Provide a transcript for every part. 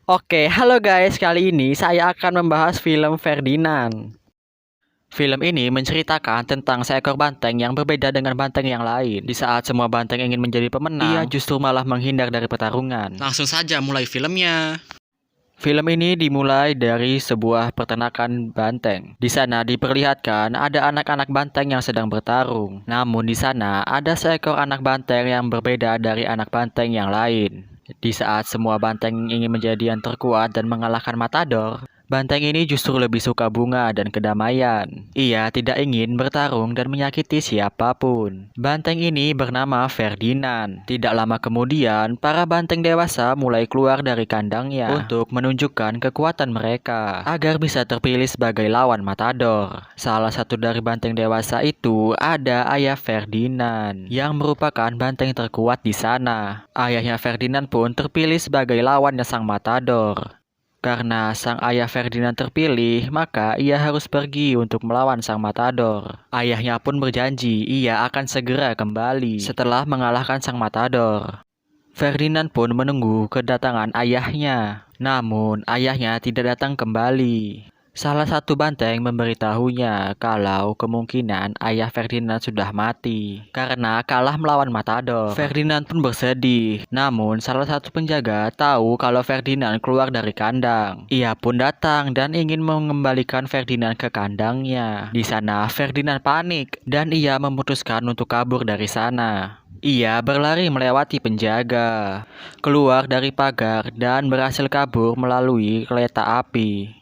Oke, halo guys. Kali ini saya akan membahas film Ferdinand. Film ini menceritakan tentang seekor banteng yang berbeda dengan banteng yang lain. Di saat semua banteng ingin menjadi pemenang, ia justru malah menghindar dari pertarungan. Langsung saja mulai filmnya. Film ini dimulai dari sebuah peternakan banteng. Di sana diperlihatkan ada anak-anak banteng yang sedang bertarung. Namun di sana ada seekor anak banteng yang berbeda dari anak banteng yang lain. Di saat semua banteng ingin menjadi yang terkuat dan mengalahkan Matador, banteng ini justru lebih suka bunga dan kedamaian. Ia tidak ingin bertarung dan menyakiti siapapun. Banteng ini bernama Ferdinand. Tidak lama kemudian, para banteng dewasa mulai keluar dari kandangnya untuk menunjukkan kekuatan mereka agar bisa terpilih sebagai lawan Matador. Salah satu dari banteng dewasa itu ada ayah Ferdinand yang merupakan banteng terkuat di sana. Ayahnya Ferdinand pun terpilih sebagai lawannya sang Matador. Karena sang ayah Ferdinand terpilih, maka ia harus pergi untuk melawan sang Matador. Ayahnya pun berjanji ia akan segera kembali setelah mengalahkan sang Matador. Ferdinand pun menunggu kedatangan ayahnya. Namun, ayahnya tidak datang kembali. Salah satu banteng memberitahunya kalau kemungkinan ayah Ferdinand sudah mati karena kalah melawan Matador. Ferdinand pun bersedih. Namun, salah satu penjaga tahu kalau Ferdinand keluar dari kandang. Ia pun datang dan ingin mengembalikan Ferdinand ke kandangnya. Di sana, Ferdinand panik dan ia memutuskan untuk kabur dari sana. Ia berlari melewati penjaga, keluar dari pagar, dan berhasil kabur melalui kereta api.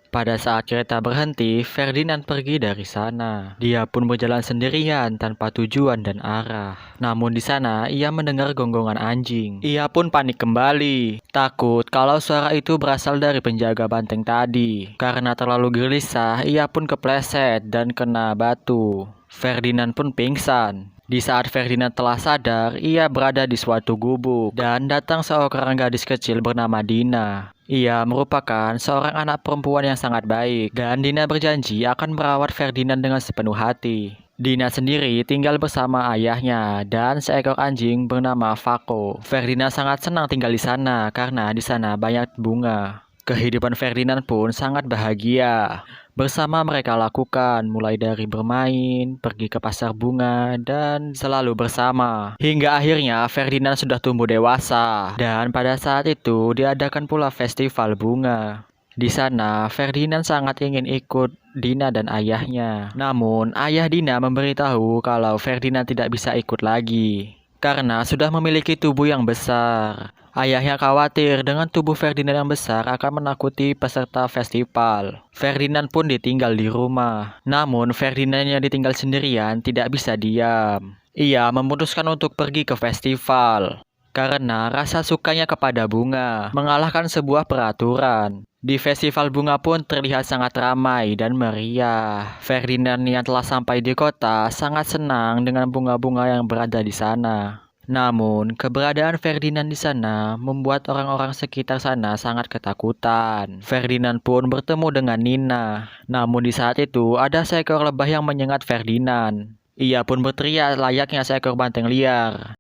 Pada saat kereta berhenti, Ferdinand pergi dari sana. Dia pun berjalan sendirian tanpa tujuan dan arah. Namun di sana, ia mendengar gonggongan anjing. Ia pun panik kembali, takut kalau suara itu berasal dari penjaga banteng tadi. Karena terlalu gelisah, ia pun kepleset dan kena batu. Ferdinand pun pingsan. Di saat Ferdinand telah sadar, ia berada di suatu gubuk dan datang seorang gadis kecil bernama Dina. Ia merupakan seorang anak perempuan yang sangat baik dan Dina berjanji akan merawat Ferdinand dengan sepenuh hati. Dina sendiri tinggal bersama ayahnya dan seekor anjing bernama Fako. Ferdinand sangat senang tinggal di sana karena di sana banyak bunga. Kehidupan Ferdinand pun sangat bahagia. Bersama mereka lakukan mulai dari bermain, pergi ke pasar bunga, dan selalu bersama. Hingga akhirnya Ferdinand sudah tumbuh dewasa. Dan pada saat itu diadakan pula festival bunga. Di sana Ferdinand sangat ingin ikut Dina dan ayahnya. Namun ayah Dina memberitahu kalau Ferdinand tidak bisa ikut lagi karena sudah memiliki tubuh yang besar. Ayahnya khawatir dengan tubuh Ferdinand yang besar akan menakuti peserta festival. Ferdinand pun ditinggal di rumah. Namun Ferdinand yang ditinggal sendirian tidak bisa diam. Ia memutuskan untuk pergi ke festival karena rasa sukanya kepada bunga mengalahkan sebuah peraturan. Di festival bunga pun terlihat sangat ramai dan meriah. Ferdinand yang telah sampai di kota sangat senang dengan bunga-bunga yang berada di sana. Namun, keberadaan Ferdinand di sana membuat orang-orang sekitar sana sangat ketakutan. Ferdinand pun bertemu dengan Nina. Namun di saat itu, ada seekor lebah yang menyengat Ferdinand. Ia pun berteriak layaknya seekor banteng liar.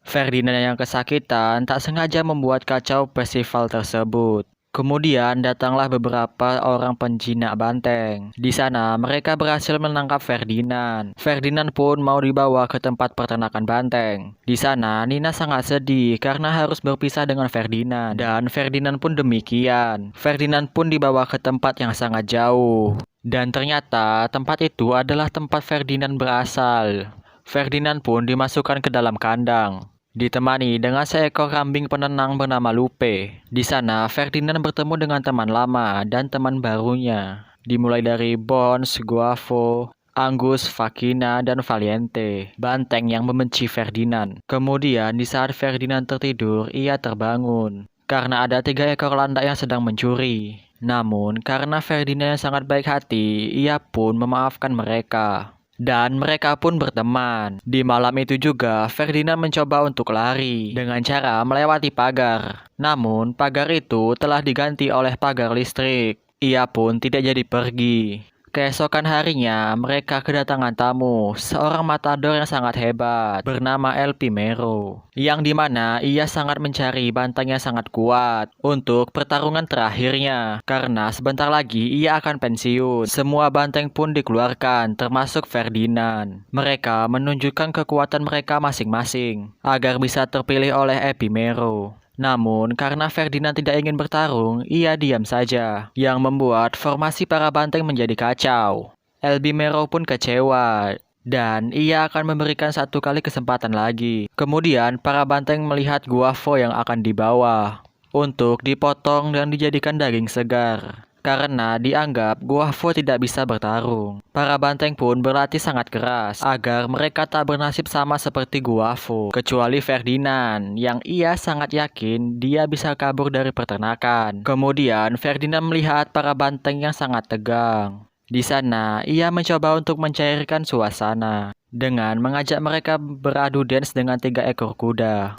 Ferdinand yang kesakitan tak sengaja membuat kacau festival tersebut. Kemudian datanglah beberapa orang penjinak banteng. Di sana mereka berhasil menangkap Ferdinand. Ferdinand pun mau dibawa ke tempat peternakan banteng. Di sana Nina sangat sedih karena harus berpisah dengan Ferdinand. Dan Ferdinand pun demikian. Ferdinand pun dibawa ke tempat yang sangat jauh. Dan ternyata tempat itu adalah tempat Ferdinand berasal. Ferdinand pun dimasukkan ke dalam kandang, ditemani dengan seekor kambing penenang bernama Lupe. Di sana, Ferdinand bertemu dengan teman lama dan teman barunya, dimulai dari Bones, Guavo, Angus, Fakina, dan Valiente, banteng yang membenci Ferdinand. Kemudian, di saat Ferdinand tertidur, ia terbangun karena ada 3 ekor landak yang sedang mencuri. Namun, karena Ferdinand yang sangat baik hati, ia pun memaafkan mereka. Dan mereka pun berteman. Di malam itu juga, Ferdinand mencoba untuk lari dengan cara melewati pagar. Namun, pagar itu telah diganti oleh pagar listrik. Ia pun tidak jadi pergi Keesokan harinya, mereka kedatangan tamu, seorang matador yang sangat hebat, bernama El Primero. Yang dimana ia sangat mencari banteng yang sangat kuat untuk pertarungan terakhirnya, karena sebentar lagi ia akan pensiun. Semua banteng pun dikeluarkan, termasuk Ferdinand. Mereka menunjukkan kekuatan mereka masing-masing, agar bisa terpilih oleh El Primero. Namun, karena Ferdinand tidak ingin bertarung, ia diam saja, yang membuat formasi para banteng menjadi kacau. El Primero pun kecewa, dan ia akan memberikan satu kali kesempatan lagi. Kemudian, para banteng melihat guavo yang akan dibawa untuk dipotong dan dijadikan daging segar. Karena dianggap guavo tidak bisa bertarung. Para banteng pun berlatih sangat keras agar mereka tak bernasib sama seperti guavo, kecuali Ferdinand yang ia sangat yakin dia bisa kabur dari peternakan. Kemudian Ferdinand melihat para banteng yang sangat tegang. Di sana ia mencoba untuk mencairkan suasana dengan mengajak mereka beradu dance dengan 3 ekor kuda.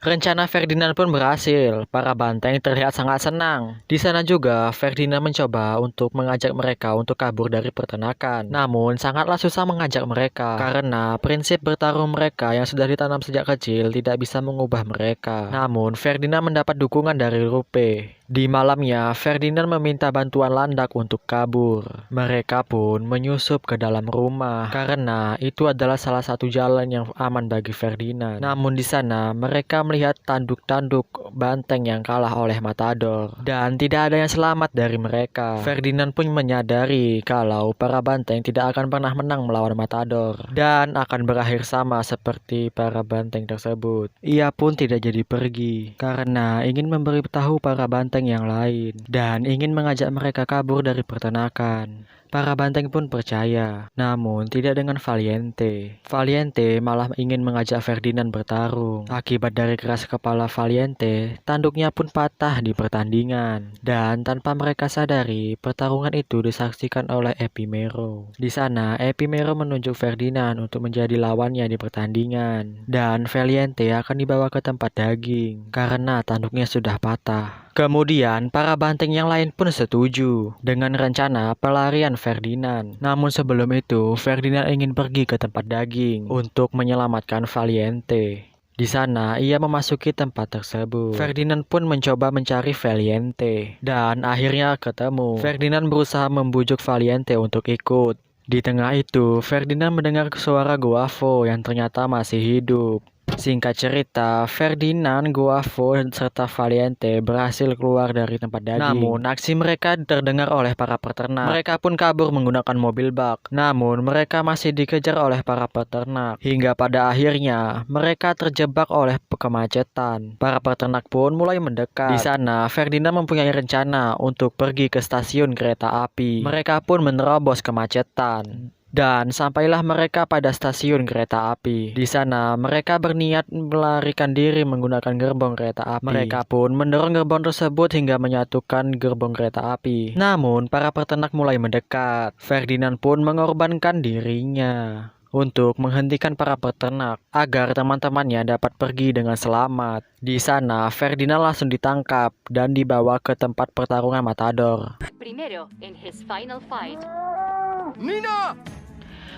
Rencana Ferdinand pun berhasil. Para banteng terlihat sangat senang. Di sana juga Ferdinand mencoba untuk mengajak mereka untuk kabur dari peternakan. Namun sangatlah susah mengajak mereka karena prinsip bertarung mereka yang sudah ditanam sejak kecil tidak bisa mengubah mereka. Namun Ferdinand mendapat dukungan dari Rupe. Di malamnya, Ferdinand meminta bantuan landak untuk kabur. Mereka pun menyusup ke dalam rumah karena itu adalah salah satu jalan yang aman bagi Ferdinand. Namun di sana mereka melihat tanduk-tanduk banteng yang kalah oleh matador dan tidak ada yang selamat dari mereka. Ferdinand pun menyadari kalau para banteng tidak akan pernah menang melawan matador dan akan berakhir sama seperti para banteng tersebut. Ia pun tidak jadi pergi karena ingin memberitahu para banteng yang lain dan ingin mengajak mereka kabur dari peternakan. Para banteng pun percaya, namun tidak dengan Valiente. Valiente malah ingin mengajak Ferdinand bertarung. Akibat dari keras kepala Valiente, tanduknya pun patah di pertandingan. Dan tanpa mereka sadari, pertarungan itu disaksikan oleh El Primero. Di sana, El Primero menunjuk Ferdinand untuk menjadi lawannya di pertandingan. Dan Valiente akan dibawa ke tempat daging, karena tanduknya sudah patah. Kemudian, para banteng yang lain pun setuju dengan rencana pelarian Ferdinand. Namun sebelum itu, Ferdinand ingin pergi ke tempat daging untuk menyelamatkan Valiente. Di sana, ia memasuki tempat tersebut. Ferdinand pun mencoba mencari Valiente dan akhirnya ketemu. Ferdinand berusaha membujuk Valiente untuk ikut. Di tengah itu, Ferdinand mendengar suara guavo yang ternyata masih hidup. Singkat cerita, Ferdinand, guavo, serta Valiente berhasil keluar dari tempat daging. Namun, aksi mereka terdengar oleh para peternak. Mereka pun kabur menggunakan mobil bak. Namun, mereka masih dikejar oleh para peternak. Hingga pada akhirnya, mereka terjebak oleh kemacetan. Para peternak pun mulai mendekat. Di sana, Ferdinand mempunyai rencana untuk pergi ke stasiun kereta api. Mereka pun menerobos kemacetan. Dan sampailah mereka pada stasiun kereta api. Di sana, mereka berniat melarikan diri menggunakan gerbong kereta api. Mereka pun mendorong gerbong tersebut hingga menyatukan gerbong kereta api. Namun, para peternak mulai mendekat. Ferdinand pun mengorbankan dirinya untuk menghentikan para peternak agar teman-temannya dapat pergi dengan selamat. Di sana, Ferdinand langsung ditangkap dan dibawa ke tempat pertarungan matador. Primero, in his final fight,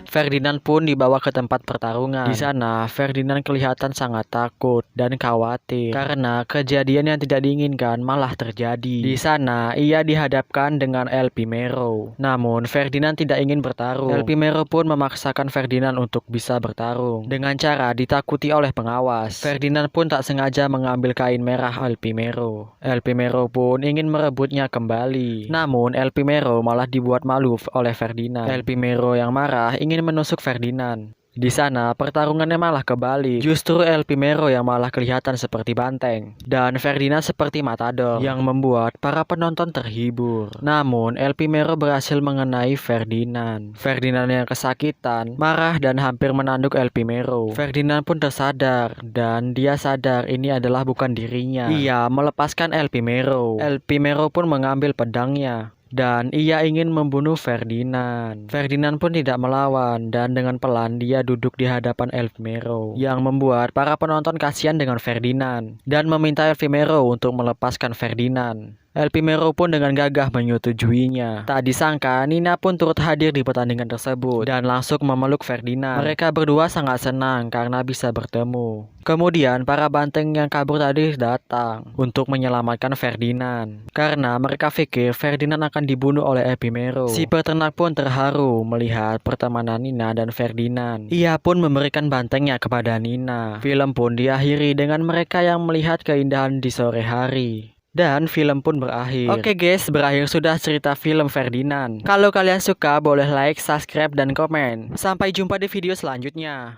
Ferdinand pun dibawa ke tempat pertarungan. Di sana, Ferdinand kelihatan sangat takut dan khawatir karena kejadian yang tidak diinginkan malah terjadi. Di sana, ia dihadapkan dengan El Primero. Namun, Ferdinand tidak ingin bertarung. El Primero pun memaksakan Ferdinand untuk bisa bertarung dengan cara ditakuti oleh pengawas. Ferdinand pun tak sengaja mengambil kain merah El Primero. El Primero pun ingin merebutnya kembali. Namun, El Primero malah dibuat malu oleh Ferdinand. El Primero yang marah ingin menusuk Ferdinand. Di sana, pertarungannya malah kebalik. Justru El Primero yang malah kelihatan seperti banteng. Dan Ferdinand seperti matador yang membuat para penonton terhibur. Namun, El Primero berhasil mengenai Ferdinand. Ferdinand yang kesakitan, marah dan hampir menanduk El Primero. Ferdinand pun tersadar dan dia sadar ini adalah bukan dirinya. Ia melepaskan El Primero. El Primero pun mengambil pedangnya dan ia ingin membunuh Ferdinand. Ferdinand pun tidak melawan dan dengan pelan dia duduk di hadapan Elvimero yang membuat para penonton kasihan dengan Ferdinand dan meminta Elvimero untuk melepaskan Ferdinand. Elvimero pun dengan gagah menyetujuinya. Tak disangka, Nina pun turut hadir di pertandingan tersebut dan langsung memeluk Ferdinand. Mereka berdua sangat senang karena bisa bertemu. Kemudian para banteng yang kabur tadi datang untuk menyelamatkan Ferdinand karena mereka pikir Ferdinand akan dibunuh oleh Elvimero. Si peternak pun terharu melihat pertemanan Nina dan Ferdinand. Ia pun memberikan bantengnya kepada Nina. Film pun diakhiri dengan mereka yang melihat keindahan di sore hari. Dan film pun berakhir. Oke guys, berakhir sudah cerita film Ferdinand. Kalau kalian suka, boleh like, subscribe, dan komen. Sampai jumpa di video selanjutnya.